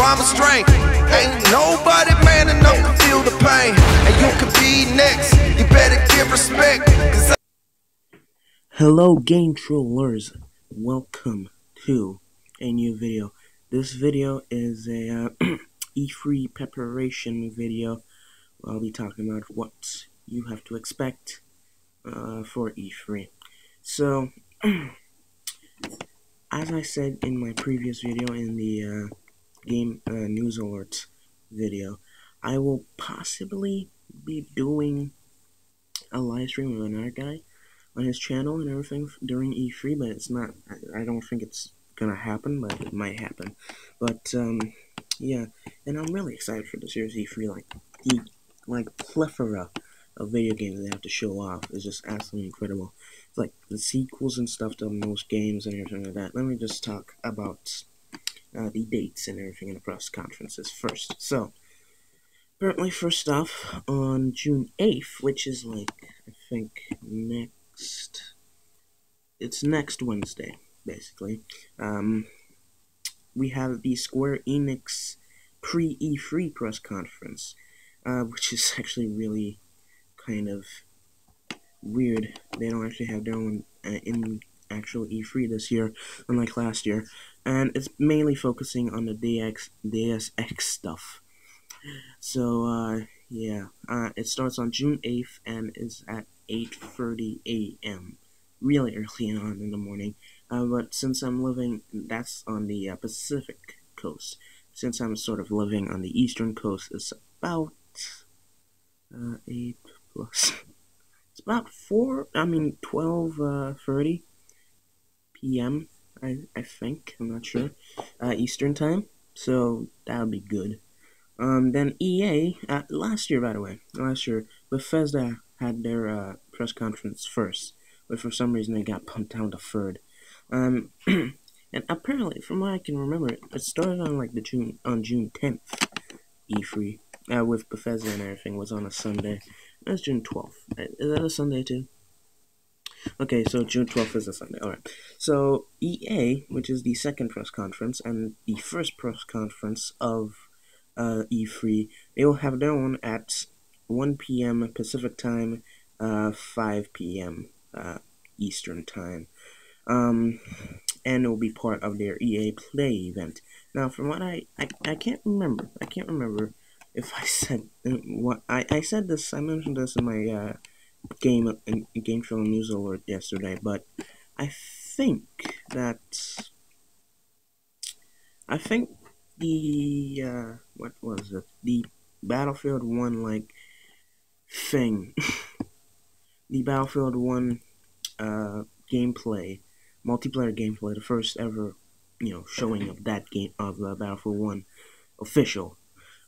arm of strength. Ain't nobody man enough to feel the pain. And you could be next, you better give respect. Hello game trollers, welcome to a new video. This video is a E3 preparation video. I'll be talking about what you have to expect for E3. So, as I said in my previous video, in the game news alerts video, I will possibly be doing a live stream with another guy on his channel and everything during E3, but it's not, I don't think it's gonna happen, but it might happen. But, yeah, and I'm really excited for this year's E3, like, plethora of video games they have to show off is just absolutely incredible. It's like the sequels and stuff to most games and everything like that. Let me just talk about the dates and everything in the press conferences first. So, apparently, first off, on June 8th, which is like, I think, it's next Wednesday, basically. We have the Square Enix pre-E3 press conference, which is actually really kind of weird. They don't actually have their own in actual E3 this year, unlike last year, and it's mainly focusing on the Deus Ex stuff. So, yeah, it starts on June 8th and is at 8:30 a.m. really early on in the morning. But since I'm living, that's on the Pacific coast. Since I'm sort of living on the eastern coast, it's about 8 plus. It's about 12:30 p.m. I think. I'm not sure. Eastern time. So that would be good. Then EA, last year, by the way, Bethesda had their press conference first, but for some reason they got pumped down to third. And apparently, from what I can remember, it started on like June 10th. E3 with Bethesda and everything was on a Sunday. That's June 12th. Is that a Sunday too? Okay, so June 12th is a Sunday. Alright. So EA, which is the second press conference and the first press conference of E3, they will have their own at 1 p.m. Pacific time, 5 p.m. Eastern time. And it will be part of their EA Play event. Now, from what I can't remember. I can't remember if I said what I said this. I mentioned this in my game show news alert yesterday, but I think the what was it? The Battlefield 1 thing. The Battlefield 1 gameplay, multiplayer gameplay, the first ever showing of that game of Battlefield 1 official,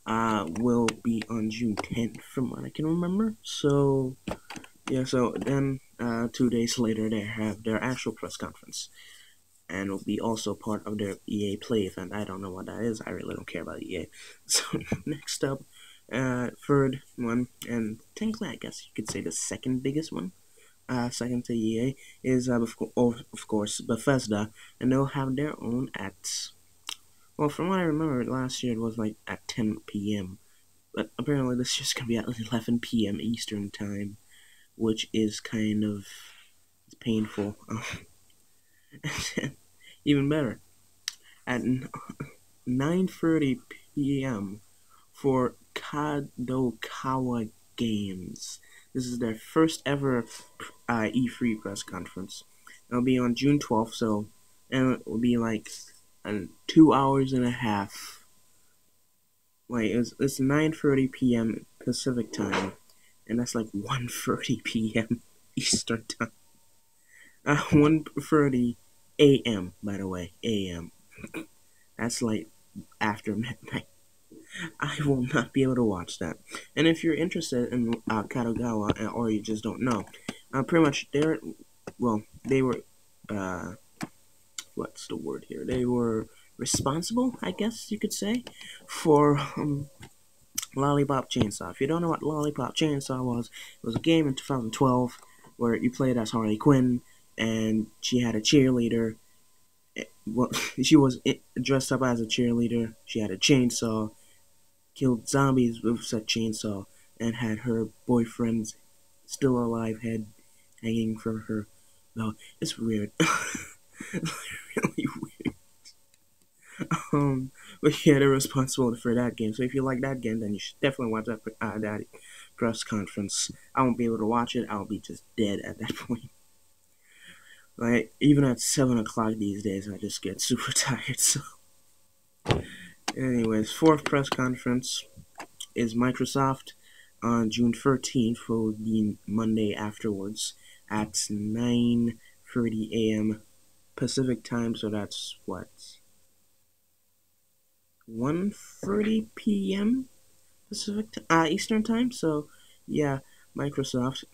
will be on June 10th, from what I can remember. So yeah, so then 2 days later they have their actual press conference, and will be also part of their EA Play event. I don't know what that is. I really don't care about EA. So next up, third one, and technically I guess you could say the second biggest one, second to EA, is of course Bethesda, and they'll have their own at, well, from what I remember last year it was like at 10 p.m. But apparently this year's gonna be at 11 p.m. Eastern time, which is kind of painful. Even better, at 9:30 p.m. for Kadokawa Games. This is their first ever E3 press conference. It'll be on June 12th, and it will be like 2 hours and a half. Like, it's 9:30 p.m. Pacific time, and that's like 1:30 p.m. Eastern time. 1:30 a.m. by the way, a.m. That's like after midnight. I will not be able to watch that. And if you're interested in Kadokawa, or you just don't know, pretty much they were, what's the word here? They were responsible, I guess you could say, for Lollipop Chainsaw. If you don't know what Lollipop Chainsaw was, it was a game in 2012 where you played as Harley Quinn, and she had a cheerleader, Well, she was dressed up as a cheerleader. She had a chainsaw, killed zombies with said chainsaw, and had her boyfriend's still alive head hanging from her. No, it's weird. Really weird. But yeah, they're responsible for that game. So if you like that game, then you should definitely watch that press conference. I won't be able to watch it. I'll be just dead at that point. Like even at 7 o'clock these days, I just get super tired. So, anyways, fourth press conference is Microsoft on June 13th for the Monday afterwards at 9:30 a.m. Pacific time. So that's what 1:30 p.m. Eastern time. So yeah, Microsoft.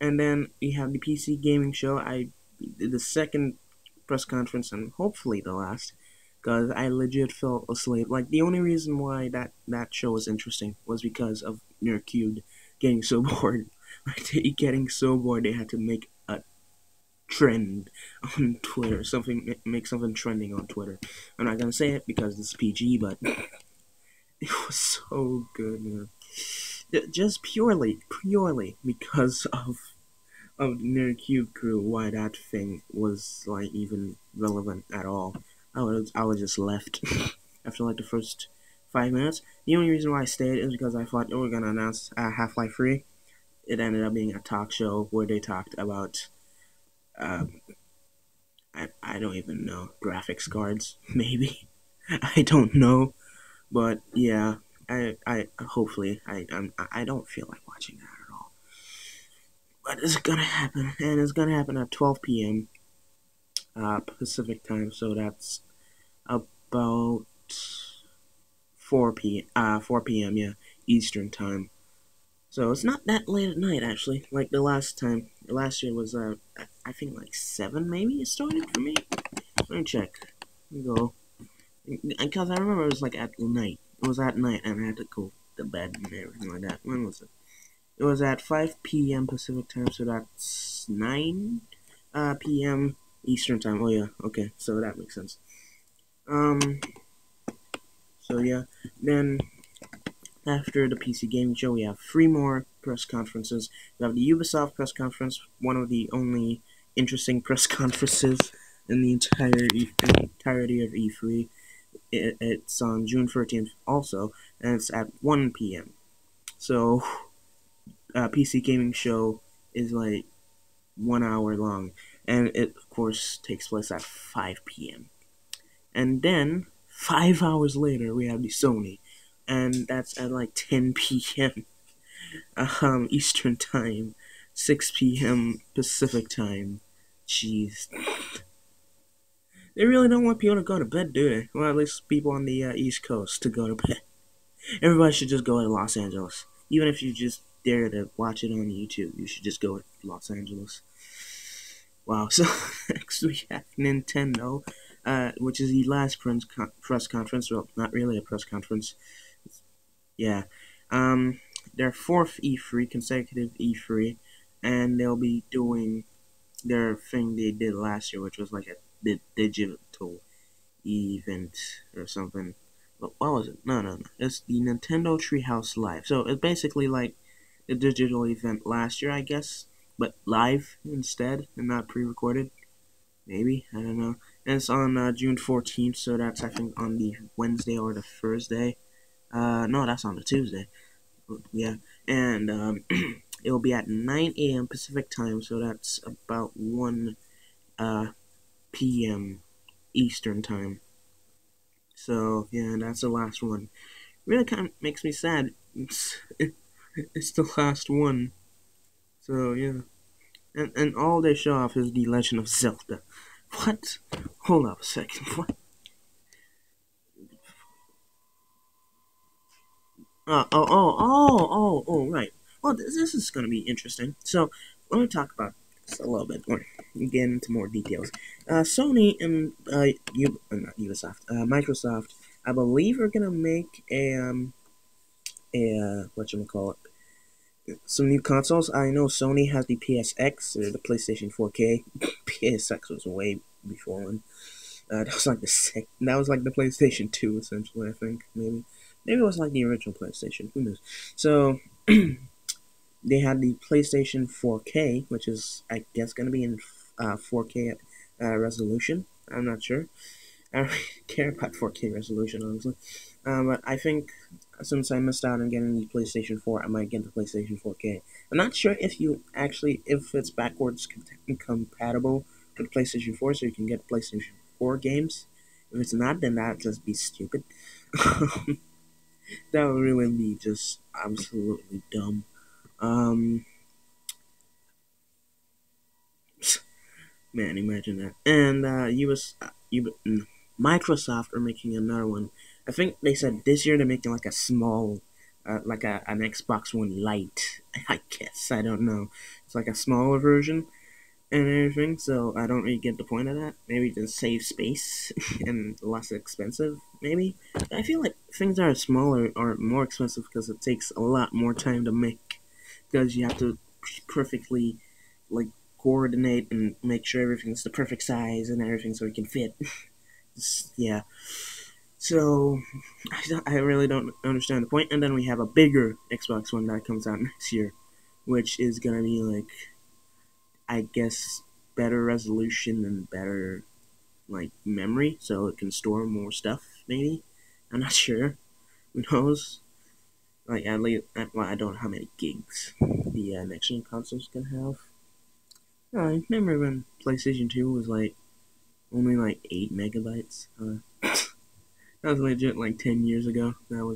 And then we have the PC gaming show. I did the second press conference and hopefully the last, because I legit fell asleep. Like the only reason why that show was interesting was because of Nerdcube getting so bored. Like they getting so bored they had to make a trend on Twitter. Make something trending on Twitter. I'm not gonna say it because it's PG, but it was so good, man. Just purely because of the Nerdcube crew, why that thing was like even relevant at all. I was just left after like the first 5 minutes. The only reason why I stayed is because I thought they were gonna announce Half-Life 3. It ended up being a talk show where they talked about I don't even know, graphics cards maybe. I don't know, but yeah, I hopefully I don't feel like watching that at all. But it's gonna happen, and it's gonna happen at 12 p.m. Pacific time, so that's about 4 p.m. yeah, Eastern time. So it's not that late at night actually. Like the last year was I think like 7 maybe it started for me. Let me check. Let me go. Because I remember it was like at night. It was at night and I had to go to bed and everything like that. When was it? It was at 5 p.m. Pacific time, so that's 9 p.m. Eastern time. Oh yeah, okay, so that makes sense. So yeah, then after the PC gaming show, we have 3 more press conferences. We have the Ubisoft press conference, one of the only interesting press conferences in the entirety of E3. It's on June 13th also, and it's at 1 p.m. So, PC gaming show is like 1 hour long, and it of course takes place at 5 p.m. And then 5 hours later, we have the Sony, and that's at like 10 p.m. Eastern time, 6 p.m. Pacific time. Jeez. They really don't want people to go to bed, do they? Well, at least people on the East Coast to go to bed. Everybody should just go to Los Angeles. Even if you just dare to watch it on YouTube, you should just go to Los Angeles. Wow, so next we have Nintendo, which is the last press conference. Well, not really a press conference. Yeah. Their 4th E3, consecutive E3, and they'll be doing their thing they did last year, which was like a digital event or something. What was it? No. It's the Nintendo Treehouse Live. So it's basically like the digital event last year, I guess, but live instead and not pre-recorded. Maybe, I don't know. And it's on June 14th, so that's I think on the Wednesday or the Thursday. No, that's on the Tuesday. Yeah, and it'll be at 9 a.m. Pacific time, so that's about 1 p.m. Eastern time. So yeah, that's the last one. Really kind of makes me sad. It's the last one. So yeah, and all they show off is the Legend of Zelda. What? Hold up a second. What? Right. Well, this is going to be interesting. So, let me talk about this a little bit more. Get into more details. Sony and not Ubisoft, Microsoft, I believe are going to make whatchamacallit, some new consoles. I know Sony has the PSX or the PlayStation 4K. PSX was way before one. That was like that was like the PlayStation 2 essentially. I think maybe it was like the original PlayStation. Who knows? So they had the PlayStation 4K, which is I guess gonna be in 4K resolution. I'm not sure. I don't really care about 4K resolution, honestly. But I think since I missed out on getting the PlayStation 4, I might get the PlayStation 4K. I'm not sure if it's backwards compatible with PlayStation 4, so you can get PlayStation 4 games. If it's not, then that'd just be stupid. That would really be just absolutely dumb. Um, Man, imagine that. And Microsoft are making another one. I think they said this year they're making like a small, like an Xbox One Lite. I guess I don't know. It's like a smaller version and everything. So I don't really get the point of that. Maybe to save space and less expensive. Maybe I feel like things that are smaller are more expensive because it takes a lot more time to make. Because you have to perfectly like coordinate and make sure everything's the perfect size and everything so it can fit. Yeah. So I really don't understand the point. And then we have a bigger Xbox One that comes out next year, which is gonna be like, I guess, better resolution and better like memory, so it can store more stuff. Maybe I'm not sure. Who knows? Like at least, well, I don't know how many gigs the next gen console's gonna have. I remember when PlayStation 2 was like only like 8 megabytes. That was legit like 10 years ago. That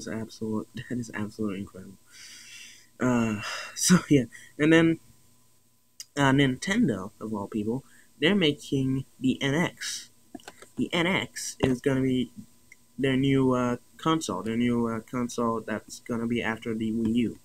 is absolutely incredible. So yeah, and then Nintendo, of all people, they're making the NX. The NX is gonna be their new console that's gonna be after the Wii U,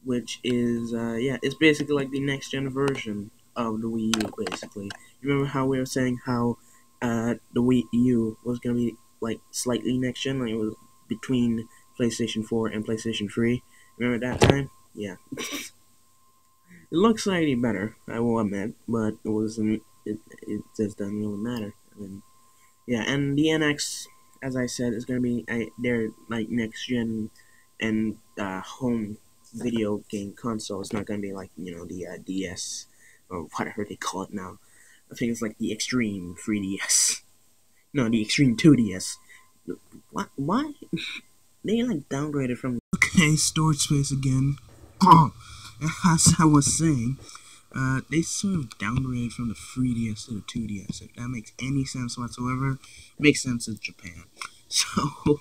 which is it's basically like the next gen version of the Wii U. Basically, you remember how we were saying how the Wii U was gonna be like slightly next gen, like it was between PlayStation 4 and PlayStation 3. Remember that time? Yeah, it looks slightly better, I will admit, but it wasn't. It just doesn't really matter. I mean, yeah, and the NX, as I said, is gonna be their like next gen and home video game console. It's not gonna be like the DS or whatever they call it now. I think it's like the Extreme 3DS. No, the Extreme 2DS. What? Why? They like downgraded from. Okay, storage space again. As I was saying, they sort of downgraded from the 3DS to the 2DS. If that makes any sense whatsoever, it makes sense in Japan. So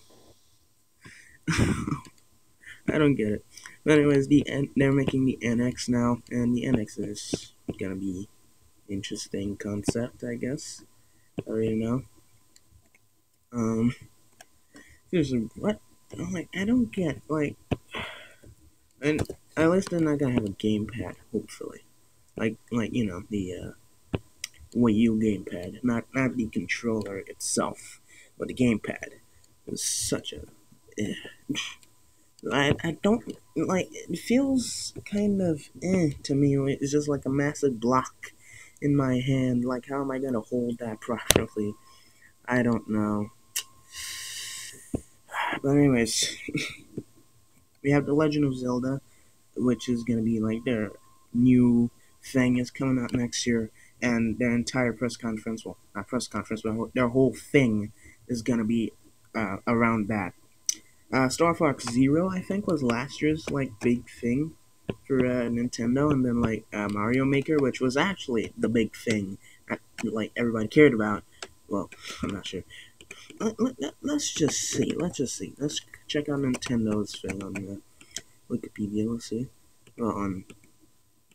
I don't get it. But anyways, they're making the NX now, and the NX is gonna be interesting concept, I guess. I already know. Seriously, what? I don't get and at least they're not gonna have a gamepad. Hopefully, like the Wii U gamepad, not the controller itself, but the gamepad. It's such a. I don't like. It feels kind of to me. It's just like a massive block in my hand. Like, how am I gonna hold that properly? I don't know. But anyways, we have The Legend of Zelda, which is gonna be like their new thing is coming out next year, and their entire press conference, well, not press conference, but their whole thing is gonna be around that. Star Fox Zero, I think, was last year's like big thing for Nintendo, and then like Mario Maker, which was actually the big thing that like everybody cared about. Well, I'm not sure. Let's just see. Let's check out Nintendo's thing on the Wikipedia. Let's see. Well, on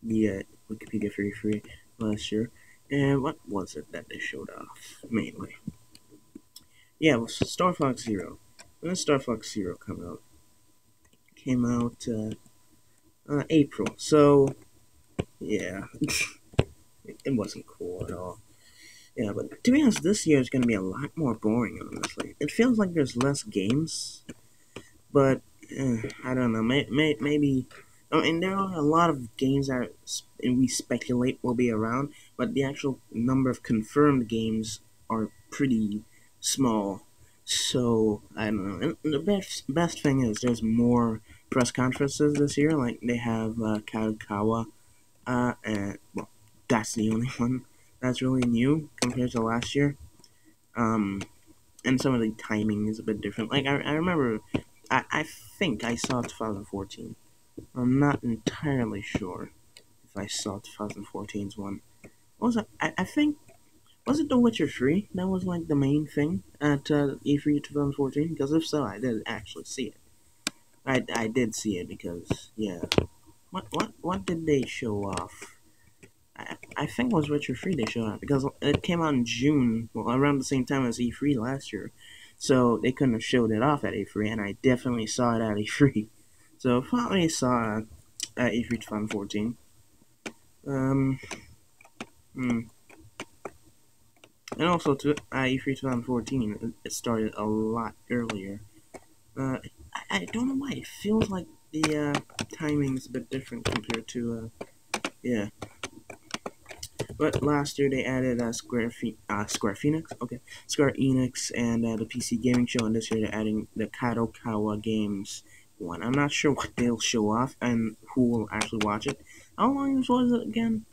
the Wikipedia free last year. And what was it that they showed off mainly? Yeah, it was Star Fox Zero. When did Star Fox Zero come out? It came out April. So yeah, it wasn't cool at all. Yeah, but to be honest, this year is going to be a lot more boring, honestly. It feels like there's less games, but I don't know. Maybe I mean, there are a lot of games that we speculate will be around, but the actual number of confirmed games are pretty small. So I don't know. And the best thing is there's more press conferences this year. Like they have Kadokawa, and well, that's the only one that's really new compared to last year. Um, and some of the timing is a bit different. Like I remember, I think I saw 2014. I'm not entirely sure if I saw 2014's one. What was it? I think was it The Witcher 3 that was like the main thing at E3 2014? Because if so, I did actually see it. I did see it because yeah. What did they show off? I think it was Witcher 3 they showed off because it came out in June, well, around the same time as E3 last year. So they couldn't have showed it off at E3, and I definitely saw it at E3. So probably saw at E3 2014. Um, hmm. And also to E3 2014, it started a lot earlier. I don't know why it feels like the timing is a bit different compared to yeah. But last year they added Square Phoenix, okay, Square Enix, and the PC Gaming Show, and this year they're adding the Kadokawa Games one. I'm not sure what they'll show off and who will actually watch it. How long was it again?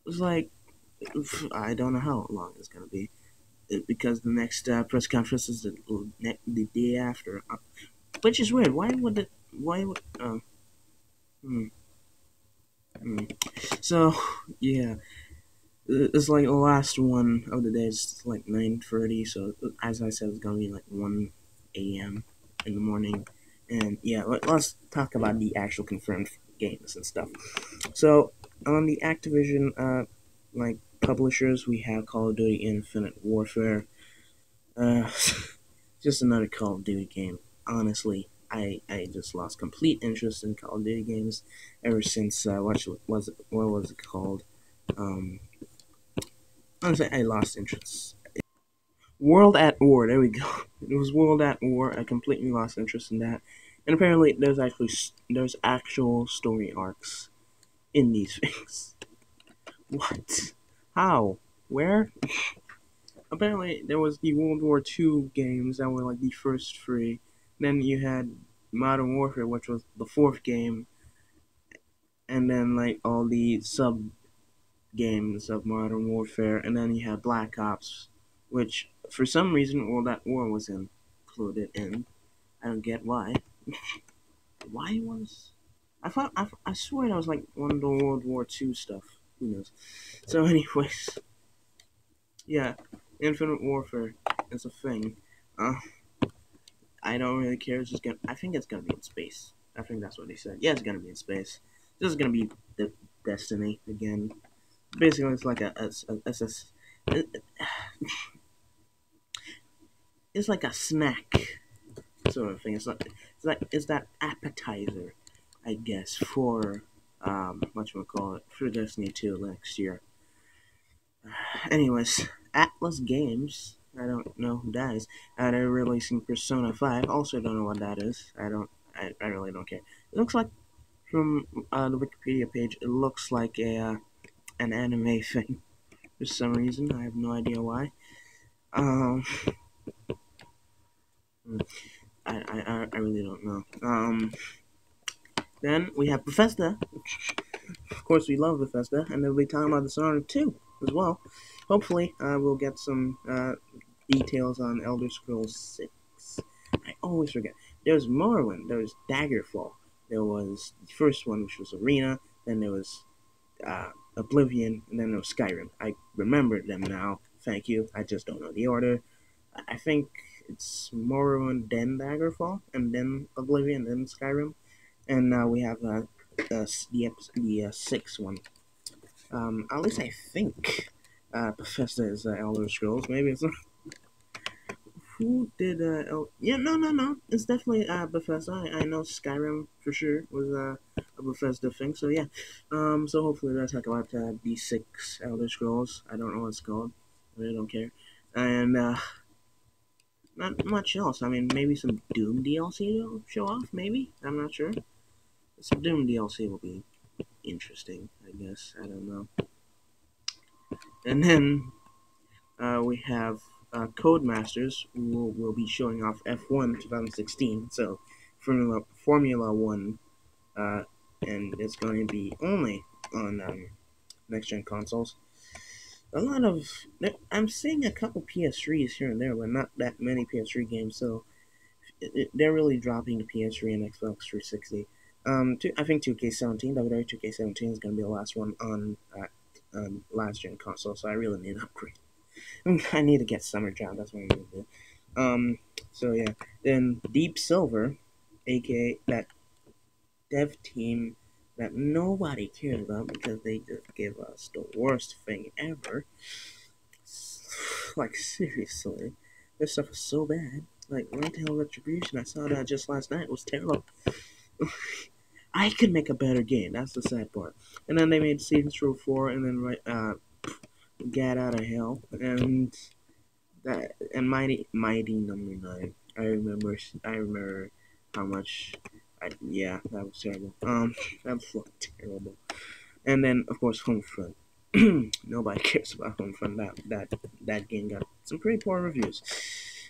It was like I don't know how long it's gonna be because the next press conference is the day after, which is weird. Why would it? Why would? Hmm, hmm. So yeah. It's like the last one of the day. It's like 9:30. So as I said, it's gonna be like 1 a.m. in the morning. And yeah, let's talk about the actual confirmed games and stuff. So on the Activision like publishers, we have Call of Duty Infinite Warfare. Uh, just another Call of Duty game. Honestly, I just lost complete interest in Call of Duty games ever since what was it called? Um, Honestly, I lost interest. World at War. There we go. It was World at War. I completely lost interest in that. And apparently, there's actual story arcs in these things. What? How? Where? Apparently, there was the World War II games that were like the first three. Then you had Modern Warfare, which was the fourth game, and then like all the sub games of Modern Warfare, and then you have Black Ops, which for some reason World at War was included in. I don't get why. Why was I swear that was like one of the World War II stuff. Who knows? So, anyways, yeah, Infinite Warfare is a thing. Uh, I don't really care. It's just gonna. I think it's gonna be in space. I think that's what they said. Yeah, it's gonna be in space. This is gonna be the Destiny again. Basically, it's like it's like a snack sort of thing. It's that appetizer, I guess, for what you call it, for Destiny 2 next year. Anyways, Atlas Games. I don't know who that is. They're releasing Persona 5. Also, don't know what that is. I really don't care. It looks like from the Wikipedia page. It looks like an anime thing for some reason. I have no idea why. Um, I really don't know. Then we have Bethesda. Of course, we love Bethesda, and they'll be talking about Dishonored 2 as well. Hopefully, we'll get some details on Elder Scrolls 6. I always forget. There's Morrowind, there was Daggerfall, there was the first one, which was Arena, then there was Oblivion, and then there was Skyrim. I remember them now. Thank you. I just don't know the order. I think it's Morrowind, then Daggerfall, and then Oblivion, then Skyrim. And now we have the sixth one. At least I think Bethesda is Elder Scrolls. Maybe it's not. Who did yeah, no. It's definitely Bethesda. I know Skyrim for sure was a Bethesda thing. So yeah. So hopefully they'll talk about the six Elder Scrolls. I don't know what it's called. I really don't care. And not much else. I mean, maybe some Doom DLC to show off. Maybe I'm not sure. Some Doom DLC will be interesting, I guess. I don't know. And then we have Codemasters, who will be showing off F1 2016. So Formula One, uh, and it's going to be only on next gen consoles. A lot of I'm seeing a couple PS3s here and there, but not that many PS3 games. So they're really dropping the PS3 and Xbox 360. I think 2K17, WWE 2K17 is going to be the last one on last gen console. So I really need an upgrade. I need to get Summer Jam. That's what I need to do. So yeah. Then Deep Silver, aka that dev team that nobody cared about because they just give us the worst thing ever. Like seriously, this stuff is so bad. Like Retail Retribution, I saw that just last night. It was terrible. I could make a better game. That's the sad part. And then they made Saints Row 4, and then Get Out of Hell, and Mighty Number 9. I remember how much. Yeah, that was terrible. That was terrible. And then of course Homefront. Nobody cares about Homefront. That game got some pretty poor reviews.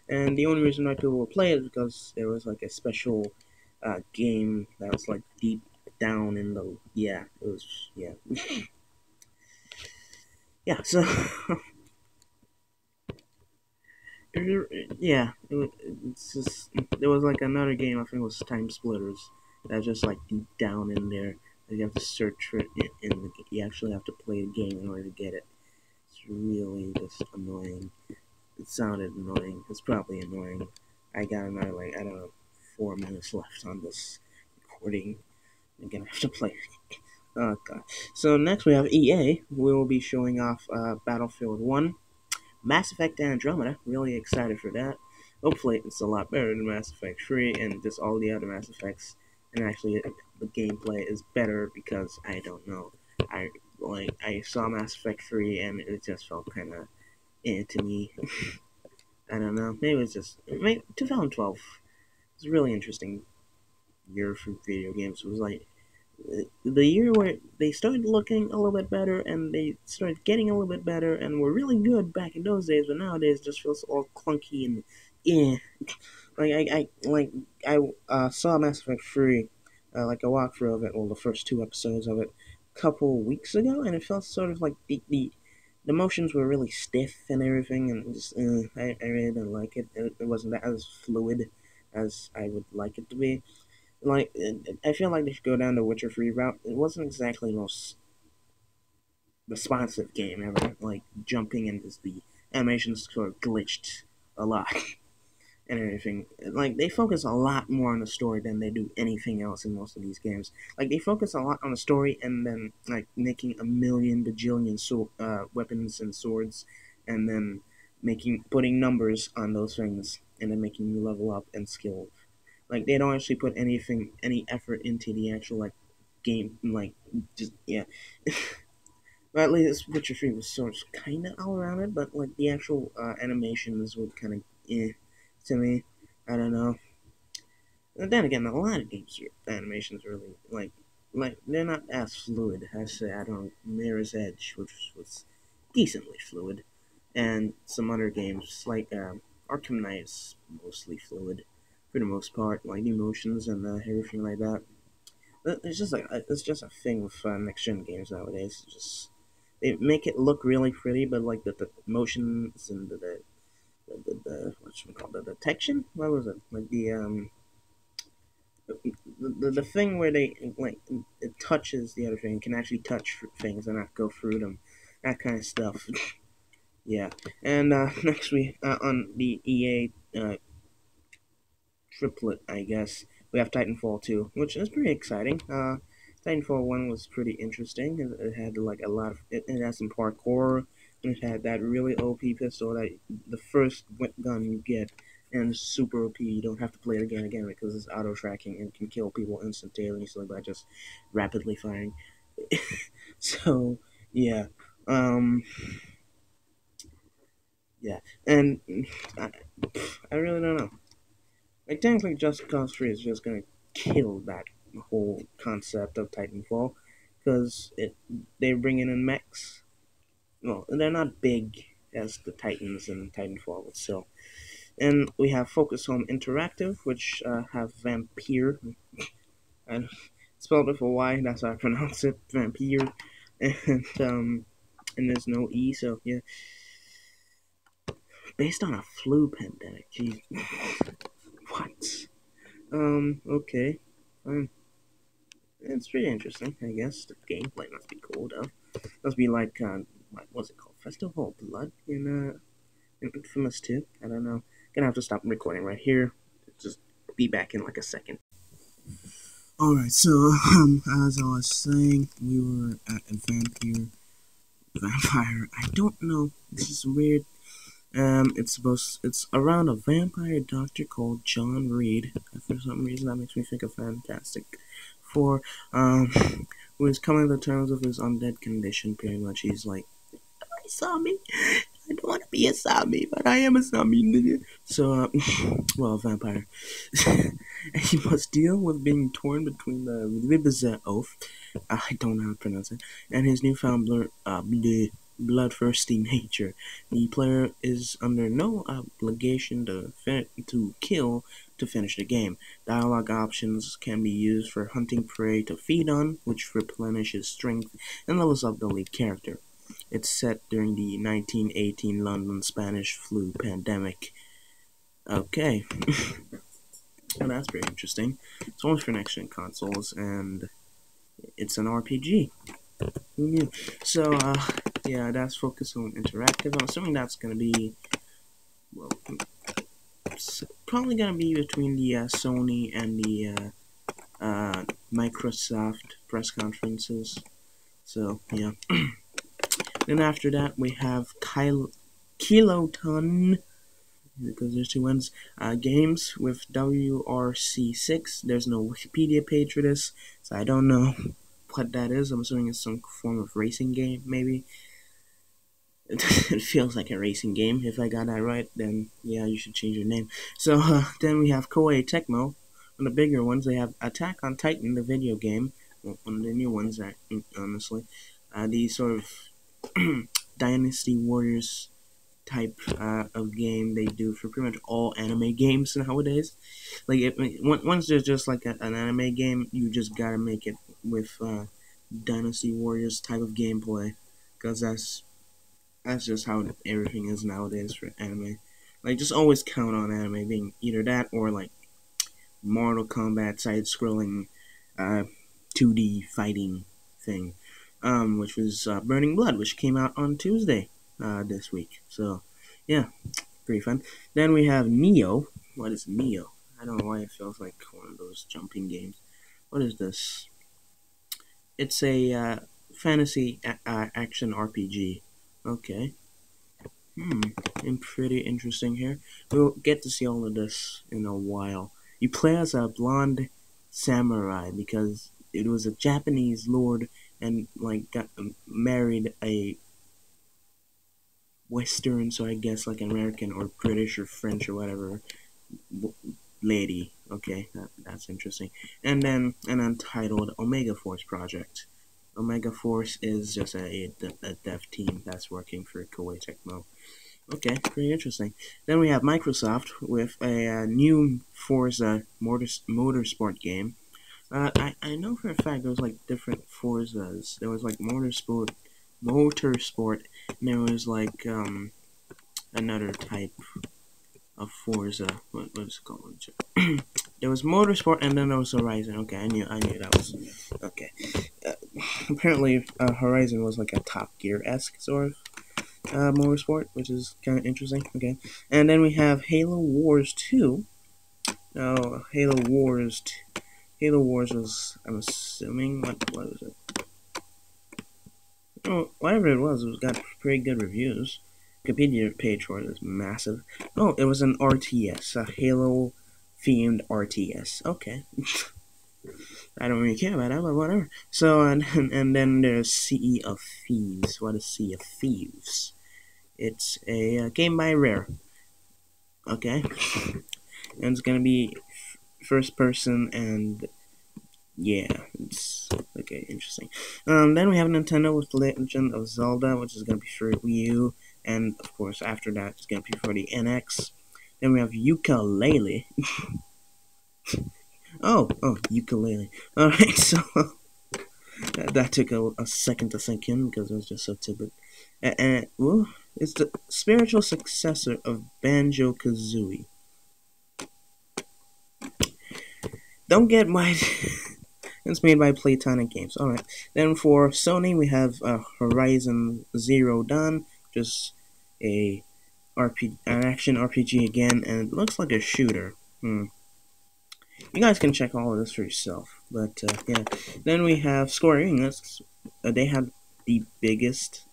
And the only reason why people will play it is because there was like a special game that was like deep down in the yeah. So yeah, it's just there was like another game. I think it was Time Splitters that's just like deep down in there. You have to search for it, and you actually have to play the game in order to get it. It's really just annoying. It sounded annoying. It's probably annoying. I got another, like, I don't know, 4 minutes left on this recording. I'm gonna have to play. Oh, God. So next we have EA. We will be showing off Battlefield 1. Mass Effect Andromeda. Really excited for that. Hopefully it's a lot better than Mass Effect 3 and just all the other Mass Effects. And actually the gameplay is better because I don't know. I saw Mass Effect 3 and it just felt kind of to me. I don't know. Maybe it's just 2012 was a really interesting year for video games. It was like the year where they started looking a little bit better and they started getting a little bit better and were really good back in those days, but nowadays it just feels all clunky and I saw Mass Effect 3, like a walkthrough of it, well, the first 2 episodes of it, a couple weeks ago, and it felt sort of like the motions were really stiff and everything, and just I really didn't like it. It wasn't as fluid as I would like it to be. Like I feel like they should go down the Witcher 3 route. It wasn't exactly the most responsive game ever. Like jumping and just the animations sort of glitched a lot and everything. Like they focus a lot more on the story than they do anything else in most of these games. Like they focus a lot on the story and then like making a million bajillion weapons and swords, and then putting numbers on those things, and then making you level up and skill. Like they don't actually put any effort into the actual like game, like just yeah. But at least Witcher 3 was sort of kind of all around it, but like the actual animations were kind of to me. I don't know. And then again, a lot of games, the animations really like they're not as fluid as say I don't know Mirror's Edge, which was decently fluid, and some other games like Arkham Knight is mostly fluid for the most part, like the emotions and everything like that. It's just a thing with next gen games nowadays. It's just they make it look really pretty, but like the motions and the what should we call the detection? What was it? Like the thing where they like it touches the other thing, can actually touch things and not go through them, that kind of stuff. Yeah, and next week on the EA triplet, I guess we have Titanfall 2, which is pretty exciting. Titanfall 1 was pretty interesting. It had like a lot of it had some parkour, and it had that really OP pistol that the first gun you get, and it's super OP. You don't have to play it again because it's auto tracking and can kill people instantaneously by just rapidly firing. So yeah, um, yeah, and I, I really don't know. Like technically, Just Cause 3 is just gonna kill that the whole concept of Titanfall, because they're bringing in mechs. Well, they're not big as the Titans in Titanfall, but still. And we have Focus Home Interactive, which have Vampire. I spelled it for Y. That's how I pronounce it, Vampire. And there's no E, so yeah. Based on a flu pandemic. Jeez. What? Okay. It's pretty interesting, I guess. The gameplay must be cool, though. Must be like, what was it called? Festival of Blood in Infamous 2? I don't know. Gonna have to stop recording right here. Just be back in like a second. Alright, so, as I was saying, we were at a vampire. I don't know. This is weird. It's around a vampire doctor called John Reed. For some reason, that makes me think of Fantastic Four. Who is coming to terms with his undead condition. Pretty much, he's like, "I saw me. I don't want to be a zombie, but I am a zombie." So, well, a vampire. And he must deal with being torn between the ribs oath. I don't know how to pronounce it, and his newfound bloodthirsty nature. The player is under no obligation to kill to finish the game. Dialogue options can be used for hunting prey to feed on, which replenishes strength and levels up the lead character. It's set during the 1918 London Spanish flu pandemic. Okay. Well, that's pretty interesting. It's only for next-gen consoles, and it's an RPG. Who knew? So, yeah, that's Focus on Interactive. I'm assuming that's going to be, well, it's probably going to be between the Sony and the Microsoft press conferences. So, yeah. Then after that, we have Kiloton, because there's two ones, games with WRC6. There's no Wikipedia page for this, so I don't know what that is. I'm assuming it's some form of racing game, maybe. It feels like a racing game. If I got that right, then yeah, you should change your name. So then we have Koei Tecmo. On the bigger ones, they have Attack on Titan, the video game. Well, one of the new ones, honestly. The sort of Dynasty Warriors type of game they do for pretty much all anime games nowadays. Like, once there's just like an anime game, you just gotta make it with Dynasty Warriors type of gameplay, because that's just how everything is nowadays for anime. Like, just always count on anime being either that or like Mortal Kombat side-scrolling 2D fighting thing, which was Burning Blood, which came out on Tuesday this week. So, yeah, pretty fun. Then we have Neo. What is Neo? I don't know why it feels like one of those jumping games. What is this? It's a fantasy action RPG. Okay. Pretty interesting here. We'll get to see all of this in a while. You play as a blonde samurai because it was a Japanese lord and like got married a Western, so I guess like American or British or French or whatever lady. Okay, that's interesting. And then an untitled Omega Force project. Omega Force is just a dev team that's working for Koei Tecmo. Okay, pretty interesting. Then we have Microsoft with a new Forza motorsport game. I know for a fact there was like different Forzas. There was like motorsport, and there was like another type of Forza. What is it called? There was motorsport, and then there was Horizon. Okay, I knew that was okay. Apparently, Horizon was like a Top Gear-esque sort of motorsport, which is kind of interesting. Okay, and then we have Halo Wars 2. Now, Halo Wars was, I'm assuming, what was it? Oh, whatever it was got pretty good reviews. Wikipedia page for it is massive. Oh, it was an RTS, a Halo themed RTS. Okay. I don't really care about that, but whatever. So, and then there's Sea of Thieves. What is Sea of Thieves? It's a game by Rare. Okay. And it's gonna be first person, and yeah, it's okay, interesting. Then we have Nintendo with Legend of Zelda, which is gonna be for Wii U, and of course after that it's gonna be for the NX. Then we have Ukulele. Oh, ukulele. All right, so that took a second to sink in because it was just so tidbit. And well, it's the spiritual successor of Banjo Kazooie. Don't get my. It's made by Playtonic Games. Alright. Then for Sony, we have Horizon Zero Dawn, just an action RPG again, and it looks like a shooter. You guys can check all of this for yourself. But yeah. Then we have Square Enix. They have the biggest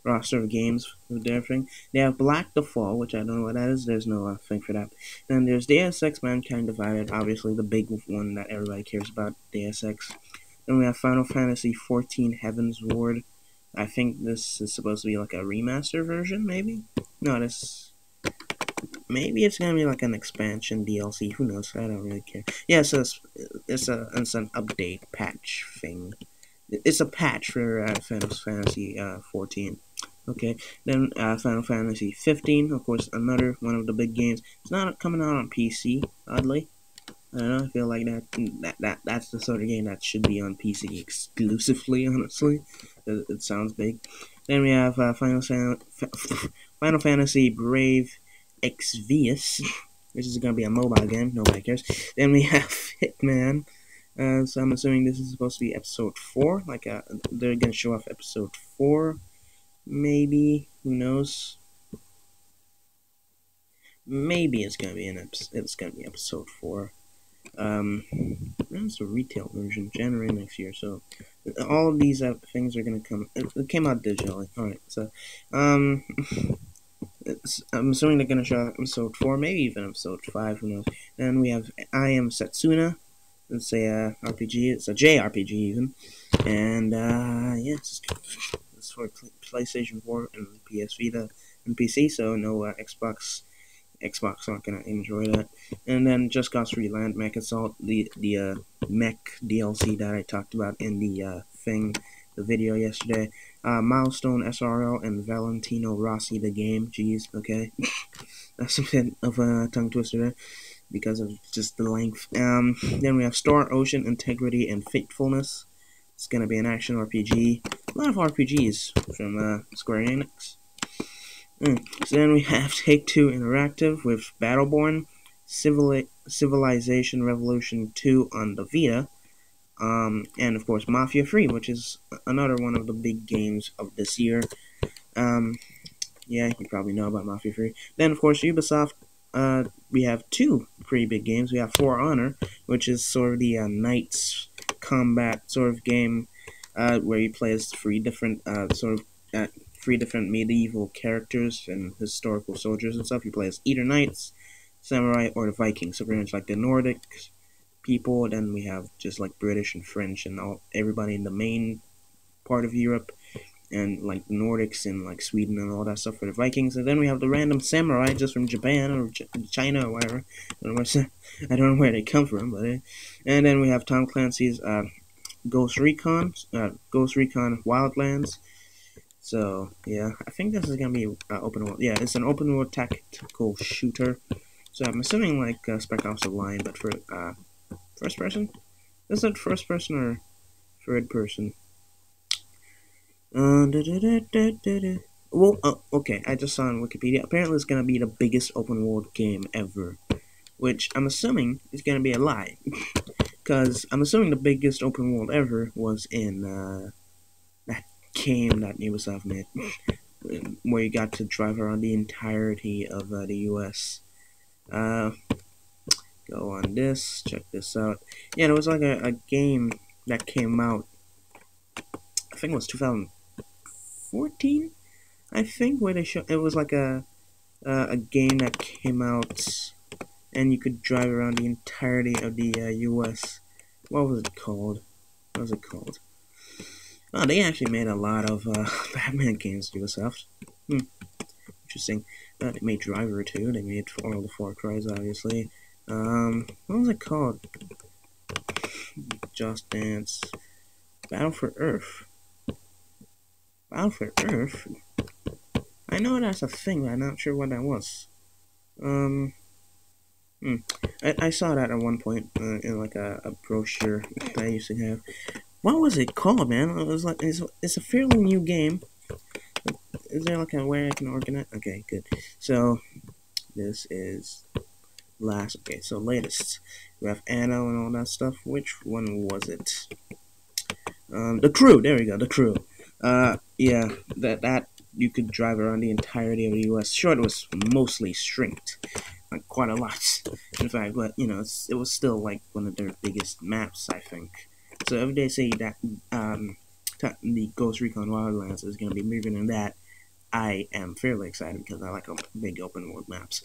roster of games with their thing. They have Black the Fall, which I don't know what that is. There's no thing for that. Then there's Deus Ex Mankind Divided, obviously the big one that everybody cares about, Deus Ex. Then we have Final Fantasy XIV Heaven's Ward. I think this is supposed to be like a remaster version, maybe? No, maybe it's gonna be like an expansion DLC. Who knows? I don't really care. Yeah, so it's an update patch thing. It's a patch for Final Fantasy 14. Okay, then Final Fantasy 15, of course, another one of the big games. It's not coming out on PC, oddly. I don't know. I feel like that's the sort of game that should be on PC exclusively. Honestly, it sounds big. Then we have Final Fantasy Brave Exvius, which is going to be a mobile game. Nobody cares. Then we have Hitman. So I'm assuming this is supposed to be episode 4. Like they're going to show off episode 4, maybe. Who knows? Maybe it's going to be episode 4. That's the retail version, January next year. So all of these things are gonna come. It came out digitally. All right. So I'm assuming they're gonna show episode 4, maybe even episode 5. Who knows? Then we have I Am Setsuna. It's a RPG. It's a JRPG even. And yeah, it's for PlayStation 4 and PS Vita and PC. So no Xbox aren't gonna enjoy that. And then Just Cause 3 Land Mech Assault, the mech DLC that I talked about in the the video yesterday. Milestone SRL and Valentino Rossi the game. Jeez, okay. That's a bit of a tongue twister there because of just the length. Then we have Star Ocean Integrity and Faithfulness. It's gonna be an action RPG. A lot of RPGs from Square Enix. So then we have Take-Two Interactive with Battleborn, Civilization Revolution 2 on the Vita, and of course Mafia 3, which is another one of the big games of this year. Yeah, you probably know about Mafia 3. Then of course Ubisoft, we have 2 pretty big games. We have For Honor, which is sort of the Knights combat sort of game, where you play as 3 different three different medieval characters and historical soldiers and stuff. You play as either knights, samurai, or the Vikings. So pretty much like the Nordic people. Then we have just like British and French and everybody in the main part of Europe, and like the Nordics and like Sweden and all that stuff for the Vikings. And then we have the random samurai just from Japan or China or whatever. I don't know where they come from, but and then we have Tom Clancy's Ghost Recon Wildlands. So yeah, I think this is gonna be open world. Yeah, it's an open world tactical shooter. So I'm assuming like Spec Ops: The Line, but for first person. Is it first person or third person? Well, okay. I just saw on Wikipedia. Apparently, it's gonna be the biggest open world game ever, which I'm assuming is gonna be a lie, because I'm assuming the biggest open world ever was in that game that Ubisoft made, where you got to drive around the entirety of the U.S. Go on this, check this out. Yeah, there was like a game that came out, I think it was 2014, I think, where they show it was like a game that came out, and you could drive around the entirety of the U.S. What was it called? Oh, they actually made a lot of Batman games, Ubisoft. Interesting. They made Driver 2. They made all the Far Cries, obviously. What was it called? Just Dance, Battle for Earth. Battle for Earth? I know that's a thing, but I'm not sure what that was. I saw that at one point in like a brochure that I used to have. What was it called, man? It was like it's a fairly new game. Is there like a way I can organize? Okay, good. So this is last. Okay, so latest. We have Anno and all that stuff. Which one was it? The Crew. There we go. The Crew. Yeah, that you could drive around the entirety of the U.S. Sure, it was mostly stripped, like quite a lot, in fact. But you know, it was still like one of their biggest maps, I think. So if they say that the Ghost Recon Wildlands is going to be moving in that, I am fairly excited because I like big open world maps.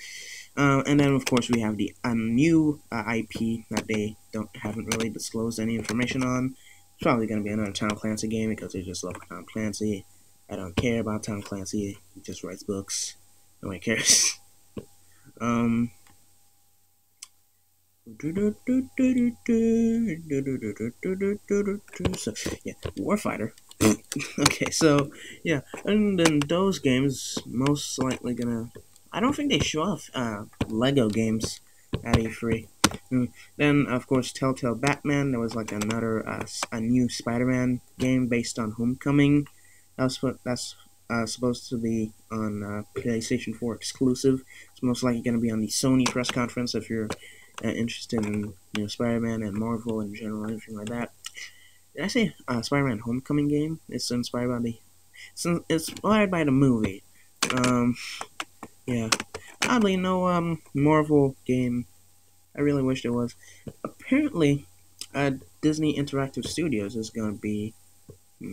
And then of course we have the new IP that they haven't really disclosed any information on. It's probably going to be another Tom Clancy game because they just love Tom Clancy. I don't care about Tom Clancy. He just writes books. Nobody cares. So yeah, Warfighter. Okay, so yeah, and then those games most likely gonna. I don't think they show off Lego games at E3. Then of course Telltale Batman. There was like another a new Spider-Man game based on Homecoming. That's supposed to be on PlayStation 4 exclusive. It's most likely going to be on the Sony press conference if you're interested in Spider-Man and Marvel in general, anything like that. Did I say Spider-Man Homecoming game? It's inspired by the movie. Yeah. Oddly, no Marvel game. I really wish there was. Apparently, Disney Interactive Studios is going to be.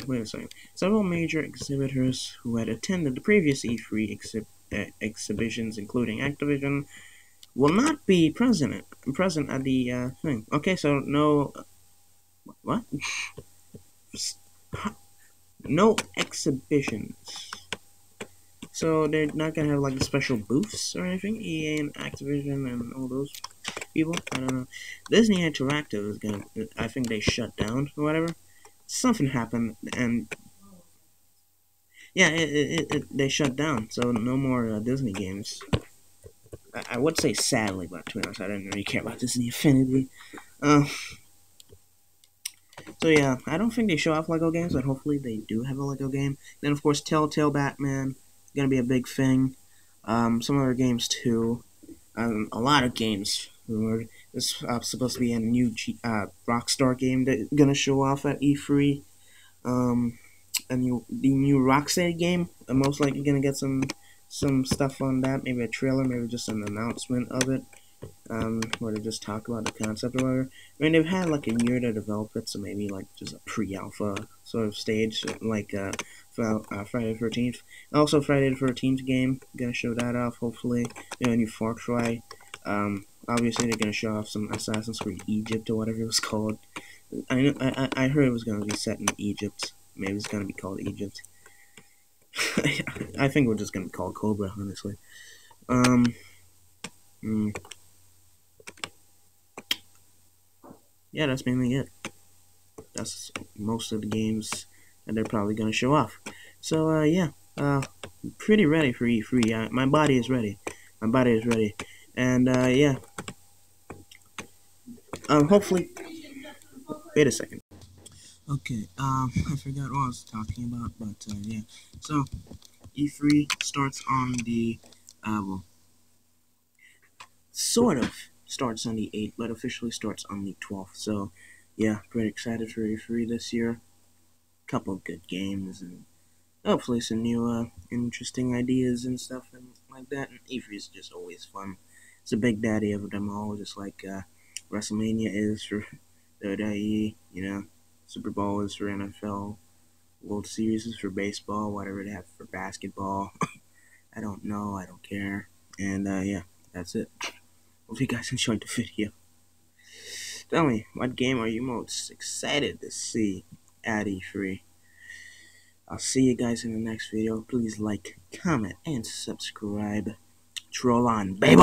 Wait a second. Several major exhibitors who had attended the previous E3 exhibitions, including Activision, will not be present at the thing. Okay, so no. What? No exhibitions. So they're not gonna have like special booths or anything. EA and Activision and all those people. I don't know. Disney Interactive is gonna. I think they shut down or whatever. Something happened and yeah, they shut down. So no more Disney games. I would say sadly, but to be honest, I didn't really care about Disney Infinity. So yeah, I don't think they show off Lego games, but hopefully they do have a Lego game. Then of course Telltale Batman, gonna be a big thing. Some other games too. A lot of games. There's supposed to be a new Rockstar game that's gonna show off at E3. The new Rocksteady game. I'm most likely gonna get some stuff on that. Maybe a trailer, maybe just an announcement of it. Where they just talk about the concept or whatever. I mean, they've had like a year to develop it, so maybe like just a pre-alpha sort of stage, like Friday the 13th. Also, Friday the 13th game, gonna show that off. Hopefully, a new Far Cry. Obviously, they're gonna show off some Assassin's Creed Egypt or whatever it was called. I heard it was gonna be set in Egypt. Maybe it's gonna be called Egypt. I think we're just gonna be called Cobra, honestly. Yeah, that's mainly it. That's most of the games that they're probably gonna show off. So yeah, pretty ready for E3. My body is ready. And yeah. Hopefully. Wait a second. Okay. I forgot what I was talking about, but yeah. So E3 starts on the well, sort of starts on the 8th, but officially starts on the 12th. So, yeah, pretty excited for E3 this year. Couple of good games and hopefully some new, interesting ideas and stuff and like that. And E3 is just always fun. It's a big daddy of them all, just like WrestleMania is for WWE. Super Bowl is for NFL. World Series is for baseball. Whatever they have for basketball, I don't know. I don't care. And yeah, that's it. Hope you guys enjoyed the video. Tell me, what game are you most excited to see at E3? I'll see you guys in the next video. Please like, comment, and subscribe. Troll on, baby!